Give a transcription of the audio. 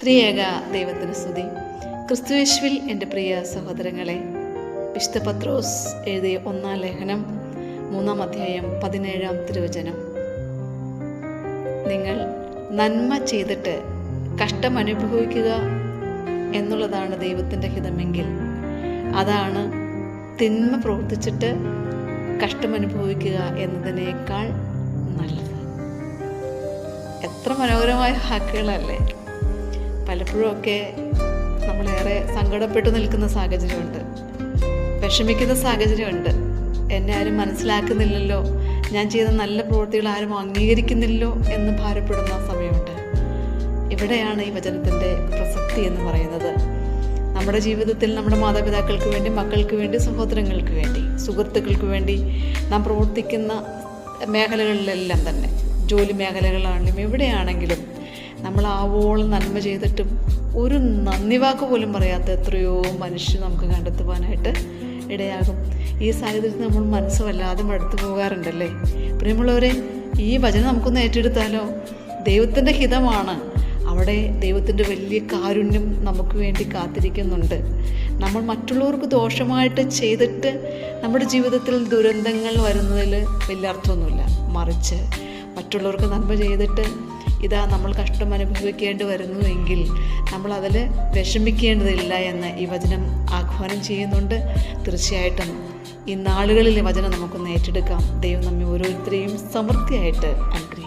ത്രിയേക ദൈവത്തിന് സ്തുതി. ക്രിസ്തുയേശുവിൽ എൻ്റെ പ്രിയ സഹോദരങ്ങളെ, വിശുദ്ധ പത്രോസ് എഴുതിയ 1-ാം ലേഖനം 3-ാം അധ്യായം 17-ാം തിരുവചനം. നിങ്ങൾ നന്മ ചെയ്തിട്ട് കഷ്ടമനുഭവിക്കുക എന്നുള്ളതാണ് ദൈവത്തിൻ്റെ ഹിതമെങ്കിൽ, അതാണ് തിന്മ പ്രവർത്തിച്ചിട്ട് കഷ്ടമനുഭവിക്കുക എന്നതിനേക്കാൾ നല്ലത്. എത്ര മനോഹരമായ വാക്കുകളല്ലേ! പലപ്പോഴുമൊക്കെ നമ്മളേറെ സങ്കടപ്പെട്ടു നിൽക്കുന്ന സാഹചര്യമുണ്ട്, വിഷമിക്കുന്ന സാഹചര്യമുണ്ട്. എന്നെ ആരും മനസ്സിലാക്കുന്നില്ലല്ലോ, ഞാൻ ചെയ്ത നല്ല പ്രവൃത്തികൾ ആരും അംഗീകരിക്കുന്നില്ലോ എന്ന് ഭാരപ്പെടുന്ന സമയമുണ്ട്. ഇവിടെയാണ് ഈ വചനത്തിൻ്റെ പ്രസക്തി എന്ന് പറയുന്നത്. നമ്മുടെ ജീവിതത്തിൽ നമ്മുടെ മാതാപിതാക്കൾക്ക് വേണ്ടി, മക്കൾക്ക് വേണ്ടി, സഹോദരങ്ങൾക്ക് വേണ്ടി, സുഹൃത്തുക്കൾക്ക് വേണ്ടി നാം പ്രവർത്തിക്കുന്ന മേഖലകളിലെല്ലാം തന്നെ, ജോലി മേഖലകളാണെങ്കിലും എവിടെയാണെങ്കിലും നമ്മൾ ആവോളം നന്മ ചെയ്തിട്ടും ഒരു നന്ദി വാക്ക് പോലും പറയാത്ത എത്രയോ മനുഷ്യർ നമുക്ക് കണ്ടെത്തുവാനായിട്ട് ഇടയാകും. ഈ സാഹചര്യത്തിൽ നമ്മൾ മനസ്സ് വല്ലാതെ മടുത്തു പോകാറുണ്ടല്ലേ. പ്രിയമുള്ളവരെ, ഈ വചനം നമുക്കൊന്ന് ഏറ്റെടുത്താലോ? ദൈവത്തിൻ്റെ ഹിതമാണ്. അവിടെ ദൈവത്തിൻ്റെ വലിയ കാരുണ്യം നമുക്ക് വേണ്ടി കാത്തിരിക്കുന്നുണ്ട്. നമ്മൾ മറ്റുള്ളവർക്ക് ദോഷമായിട്ട് ചെയ്തിട്ട് നമ്മുടെ ജീവിതത്തിൽ ദുരന്തങ്ങൾ വരുന്നതിൽ വലിയ അർത്ഥമൊന്നുമില്ല. മറിച്ച് മറ്റുള്ളവർക്ക് നന്മ ചെയ്തിട്ട് ഇതാ നമ്മൾ കഷ്ടം അനുഭവിക്കേണ്ടി വരുന്നുവെങ്കിൽ നമ്മളതിൽ വിഷമിക്കേണ്ടതില്ല എന്ന് ഈ വചനം ആഹ്വാനം ചെയ്യുന്നുണ്ട്. തീർച്ചയായിട്ടും ഈ നാളുകളിൽ ഈ വചനം നമുക്കൊന്ന് ഏറ്റെടുക്കാം. ദൈവം നമ്മെ ഓരോരുത്തരെയും സമൃദ്ധിയായിട്ട് അനുഗ്രഹിക്കും.